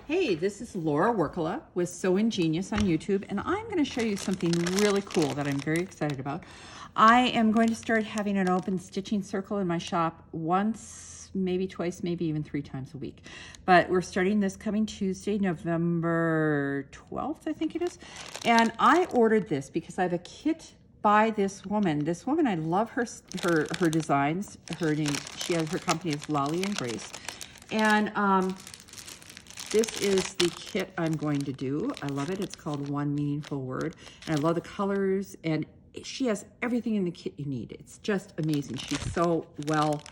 Hey, this is Laura Workala with Sew Ingenious on YouTube, and I'm going to show you something really cool that I'm very excited about. I am going to start having an open stitching circle in my shop once, maybe twice, maybe even 3 times a week. But we're starting this coming Tuesday, November 12th, I think it is. And I ordered this because I have a kit by this woman. This woman, I love her designs. Her company is Lolli and Grace. And this is the kit I'm going to do. I love it. It's called One Meaningful Word. And I love the colors, and she has everything in the kit you need. It's just amazing. She's so well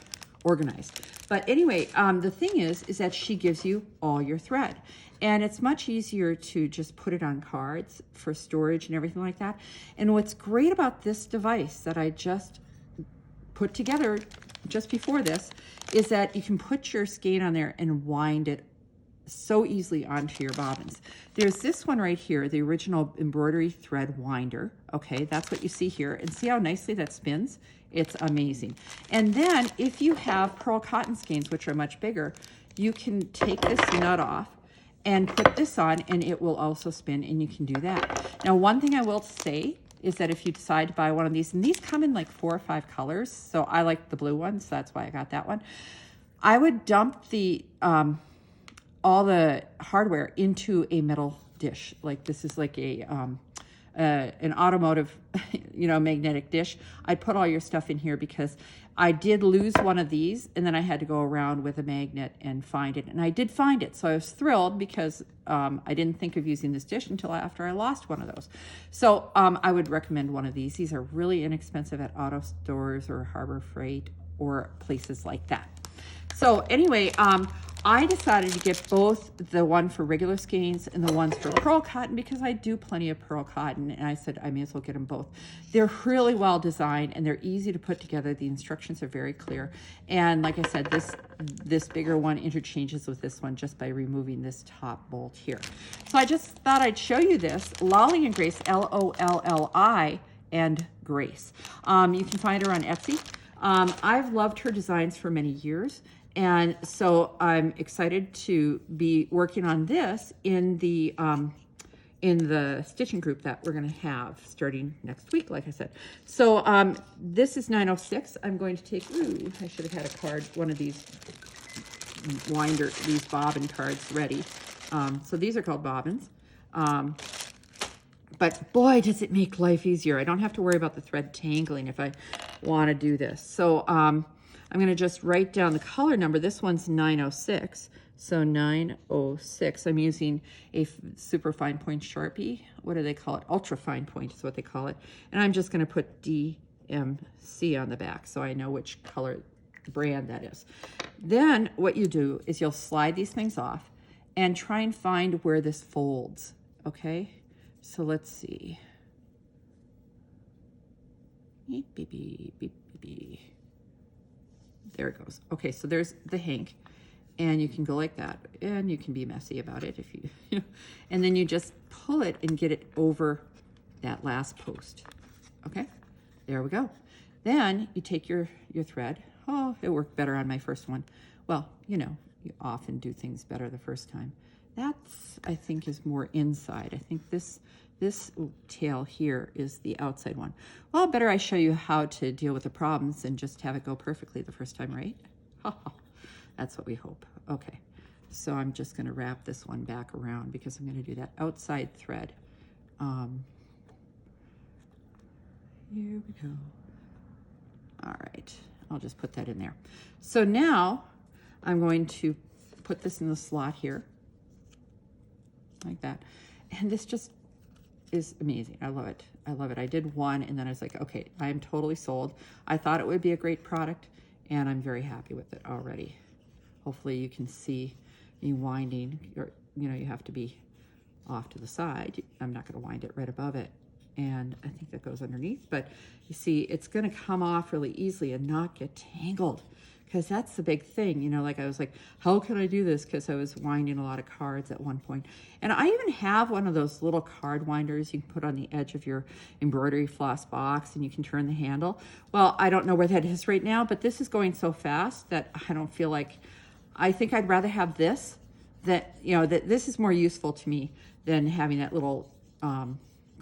organized. But anyway, the thing is that she gives you all your thread. And it's much easier to just put it on cards for storage and everything like that. And what's great about this device that I just put together just before this is that you can put your skein on there and wind it so easily onto your bobbins. There's this one right here, the original Embroidery Thread Winder. Okay, that's what you see here. And see how nicely that spins? It's amazing. And then if you have pearl cotton skeins, which are much bigger, you can take this nut off and put this on, and it will also spin, and you can do that. Now, one thing I will say is that if you decide to buy one of these, and these come in like 4 or 5 colors, so I like the blue one, so that's why I got that one. I would dump the all the hardware into a metal dish. Like this is like a an automotive, magnetic dish. I'd put all your stuff in here because I did lose one of these, and then I had to go around with a magnet and find it. And I did find it, so I was thrilled because I didn't think of using this dish until after I lost one of those. So I would recommend one of these. These are really inexpensive at auto stores or Harbor Freight or places like that. So anyway, I decided to get both the one for regular skeins and the ones for pearl cotton because I do plenty of pearl cotton, and I said I may as well get them both. They're really well designed and they're easy to put together. The instructions are very clear. And like I said, this bigger one interchanges with this one just by removing this top bolt here. So I just thought I'd show you this. Lolli and Grace, Lolli and Grace. You can find her on Etsy. I've loved her designs for many years. And so I'm excited to be working on this in the stitching group that we're going to have starting next week, like I said. So this is 906. I'm going to take, I should have had a card, one of these these bobbin cards ready. So these are called bobbins. But boy, does it make life easier. I don't have to worry about the thread tangling if I want to do this. So I'm going to just write down the color number. This one's 906. So 906. I'm using a super fine point Sharpie. What do they call it? Ultra fine point is what they call it. And I'm just going to put DMC on the back so I know which color brand that is. Then what you do is you'll slide these things off and try and find where this folds. Okay? So let's see. Beep, beep, beep, beep, beep. There it goes. Okay, so there's the hank, and you can go like that, and you can be messy about it if you, and then you just pull it and get it over that last post. Okay, there we go. Then you take your thread. Oh, it worked better on my first one. Well, you often do things better the first time. That's, I think, is more inside. I think this tail here is the outside one. Well, better I show you how to deal with the problems and just have it go perfectly the first time, right? That's what we hope. Okay, so I'm just going to wrap this one back around because I'm going to do that outside thread. Here we go. All right, I'll just put that in there. So now I'm going to put this in the slot here like that, and this just is amazing. I love it. I love it. I did one, and then I was like, okay, I am totally sold. I thought it would be a great product, and I'm very happy with it already. Hopefully you can see me winding. You have to be off to the side. I'm not going to wind it right above it, and I think that goes underneath, but you see it's going to come off really easily and not get tangled, because that's the big thing. Like I was like, how can I do this? Because I was winding a lot of cards at one point. And I even have one of those little card winders you can put on the edge of your embroidery floss box, and you can turn the handle. Well, I don't know where that is right now, but this is going so fast that I don't feel like, I think I'd rather have this that, you know, that this is more useful to me than having that little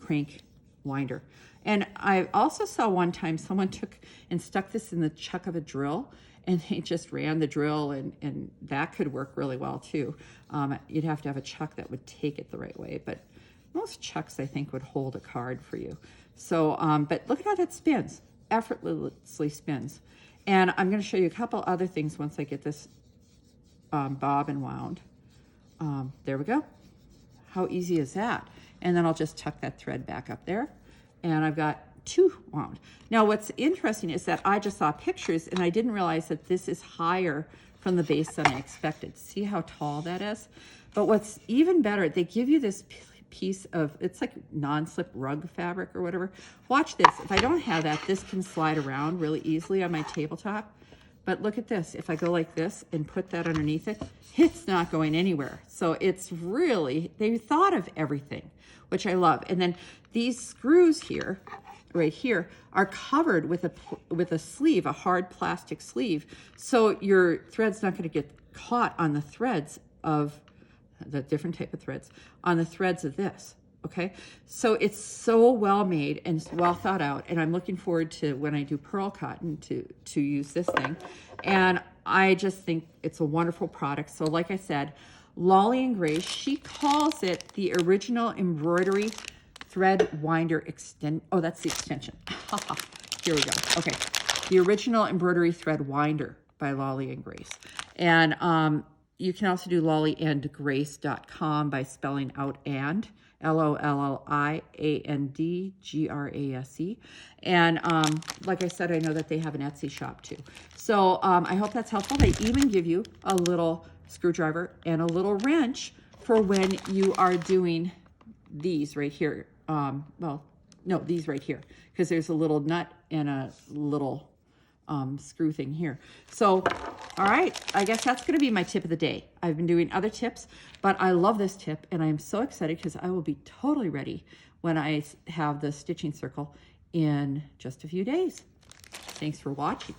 crank winder. And I also saw one time someone took and stuck this in the chuck of a drill, and they just ran the drill, and that could work really well too. You'd have to have a chuck that would take it the right way, but most chucks I think would hold a card for you. So, but look at how that spins, effortlessly spins. And I'm going to show you a couple other things once I get this bobbin wound. There we go. How easy is that? And then I'll just tuck that thread back up there, and I've got 2 wound. Now what's interesting is that I just saw pictures and I didn't realize that this is higher from the base than I expected. See how tall that is? But what's even better, they give you this piece of, it's like non-slip rug fabric or whatever. Watch this. If I don't have that, this can slide around really easily on my tabletop. But look at this. If I go like this and put that underneath it, it's not going anywhere. So it's really, they thought of everything, which I love. And then these screws here, right here, are covered with a sleeve, a hard plastic sleeve. So your thread's not going to get caught on the threads of the different type of threads, on the threads of this. Okay, so it's so well made and well thought out, and I'm looking forward to when I do pearl cotton to use this thing. And I just think it's a wonderful product. So like I said, Lolli and Grace, she calls it the original embroidery thread winder oh, that's the extension. Here we go. Okay, the original embroidery thread winder by Lolli and Grace. And you can also do lolliandgrace.com by spelling out and. LOLLIANDGRASE. And like I said, I know that they have an Etsy shop too. So I hope that's helpful. They even give you a little screwdriver and a little wrench for when you are doing these right here. Well, no, these right here, because there's a little nut and a little screw thing here. So, all right, I guess that's going to be my tip of the day. I've been doing other tips, but I love this tip, and I am so excited because I will be totally ready when I have the stitching circle in just a few days. Thanks for watching.